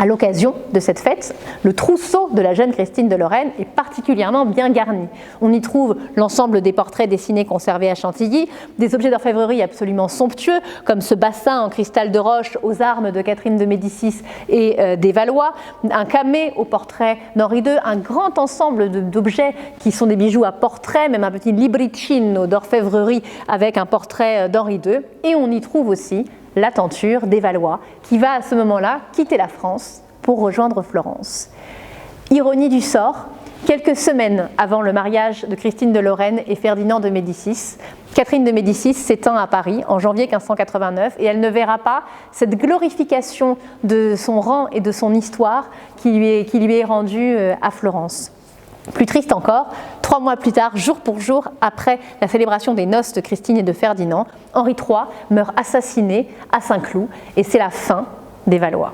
À l'occasion de cette fête, le trousseau de la jeune Christine de Lorraine est particulièrement bien garni. On y trouve l'ensemble des portraits dessinés conservés à Chantilly, des objets d'orfèvrerie absolument somptueux, comme ce bassin en cristal de roche aux armes de Catherine de Médicis et des Valois, un camée au portrait d'Henri II, un grand ensemble d'objets qui sont des bijoux à portrait, même un petit libricino d'orfèvrerie avec un portrait d'Henri II. Et on y trouve aussi la tenture des Valois, qui va à ce moment-là quitter la France pour rejoindre Florence. Ironie du sort, quelques semaines avant le mariage de Christine de Lorraine et Ferdinand de Médicis, Catherine de Médicis s'éteint à Paris en janvier 1589 et elle ne verra pas cette glorification de son rang et de son histoire qui lui est rendue à Florence. Plus triste encore, 3 mois plus tard, jour pour jour, après la célébration des noces de Christine et de Ferdinand, Henri III meurt assassiné à Saint-Cloud et c'est la fin des Valois.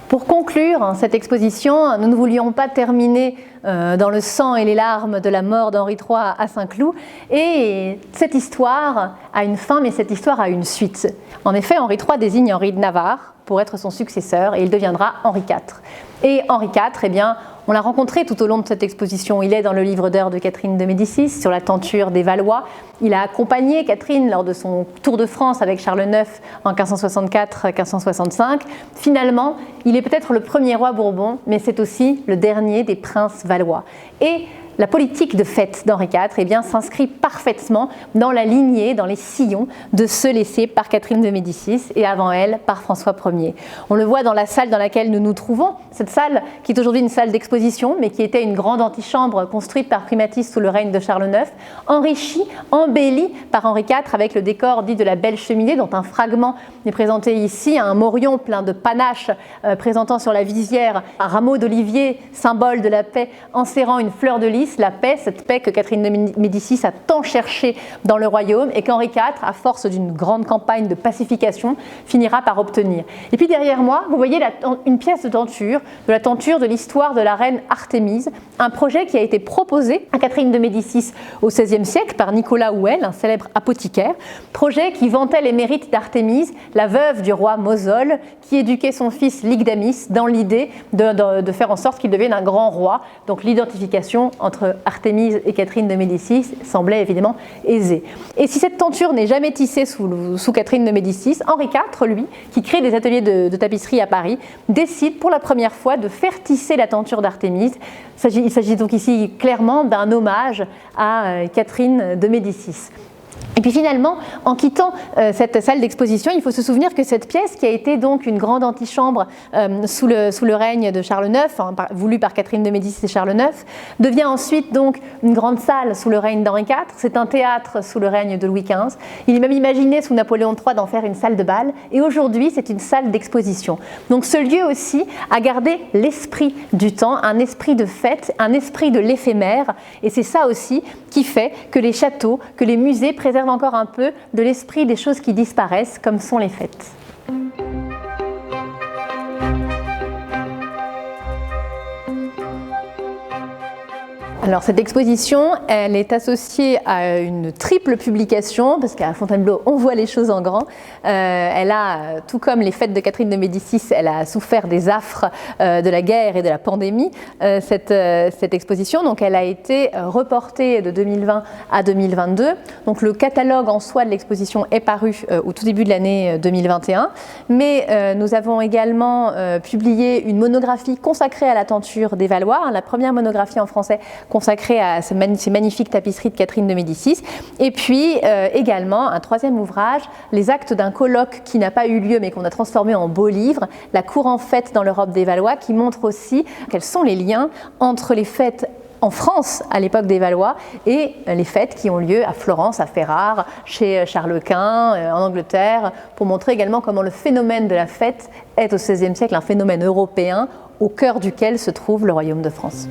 Pour conclure cette exposition, nous ne voulions pas terminer dans le sang et les larmes de la mort d'Henri III à Saint-Cloud. Et cette histoire a une fin, mais cette histoire a une suite. En effet, Henri III désigne Henri de Navarre pour être son successeur et il deviendra Henri IV. Et Henri IV, eh bien, on l'a rencontré tout au long de cette exposition. Il est dans le livre d'heures de Catherine de Médicis sur la tenture des Valois. Il a accompagné Catherine lors de son tour de France avec Charles IX en 1564-1565. Finalement, il est peut-être le premier roi Bourbon, mais c'est aussi le dernier des princes valois. Et la politique de fête d'Henri IV eh bien, s'inscrit parfaitement dans la lignée, dans les sillons de ceux laissés par Catherine de Médicis et avant elle par François Ier. On le voit dans la salle dans laquelle nous nous trouvons, cette salle qui est aujourd'hui une salle d'exposition mais qui était une grande antichambre construite par Primatis sous le règne de Charles IX, enrichie, embellie par Henri IV avec le décor dit de la Belle Cheminée dont un fragment est présenté ici, un morion plein de panaches présentant sur la visière un rameau d'olivier, symbole de la paix, enserrant une fleur de lys, la paix, cette paix que Catherine de Médicis a tant cherchée dans le royaume et qu'Henri IV, à force d'une grande campagne de pacification, finira par obtenir. Et puis derrière moi, vous voyez une pièce de la tenture de l'histoire de la reine Artémise, un projet qui a été proposé à Catherine de Médicis au XVIe siècle par Nicolas Houel, un célèbre apothicaire, projet qui vantait les mérites d'Artémise, la veuve du roi Mosol, qui éduquait son fils Lygdamis dans l'idée de faire en sorte qu'il devienne un grand roi. Donc l'identification entre Artémise et Catherine de Médicis semblait évidemment aisée. Et si cette tenture n'est jamais tissée sous Catherine de Médicis, Henri IV, lui, qui crée des ateliers de tapisserie à Paris, décide pour la première fois de faire tisser la tenture d'Artémise. Il s'agit donc ici clairement d'un hommage à Catherine de Médicis. Et puis finalement, en quittant cette salle d'exposition, il faut se souvenir que cette pièce, qui a été donc une grande antichambre sous le règne de Charles IX, voulue par Catherine de Médicis et Charles IX, devient ensuite donc une grande salle sous le règne d'Henri IV. C'est un théâtre sous le règne de Louis XV. Il est même imaginé sous Napoléon III d'en faire une salle de bal. Et aujourd'hui, c'est une salle d'exposition. Donc ce lieu aussi a gardé l'esprit du temps, un esprit de fête, un esprit de l'éphémère. Et c'est ça aussi qui fait que les châteaux, que les musées préservent encore un peu de l'esprit des choses qui disparaissent, comme sont les fêtes. Alors cette exposition, elle est associée à une triple publication, parce qu'à Fontainebleau, on voit les choses en grand. Elle a, tout comme les fêtes de Catherine de Médicis, elle a souffert des affres de la guerre et de la pandémie, cette exposition. Donc elle a été reportée de 2020 à 2022. Donc le catalogue en soi de l'exposition est paru au tout début de l'année 2021. Mais nous avons également publié une monographie consacrée à la tenture des Valois, la première monographie en français consacré à ces magnifiques tapisseries de Catherine de Médicis. Et puis également un troisième ouvrage, les actes d'un colloque qui n'a pas eu lieu mais qu'on a transformé en beau livre, La cour en fête dans l'Europe des Valois, qui montre aussi quels sont les liens entre les fêtes en France à l'époque des Valois et les fêtes qui ont lieu à Florence, à Ferrare, chez Charles Quint, en Angleterre, pour montrer également comment le phénomène de la fête est au XVIe siècle un phénomène européen au cœur duquel se trouve le Royaume de France.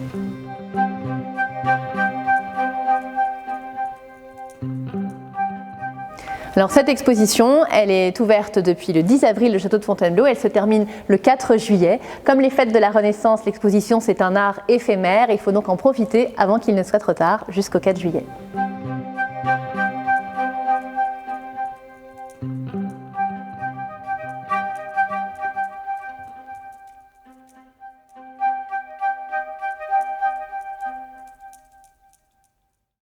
Alors cette exposition, elle est ouverte depuis le 10 avril au château de Fontainebleau, elle se termine le 4 juillet. Comme les fêtes de la Renaissance, l'exposition c'est un art éphémère, il faut donc en profiter avant qu'il ne soit trop tard, jusqu'au 4 juillet.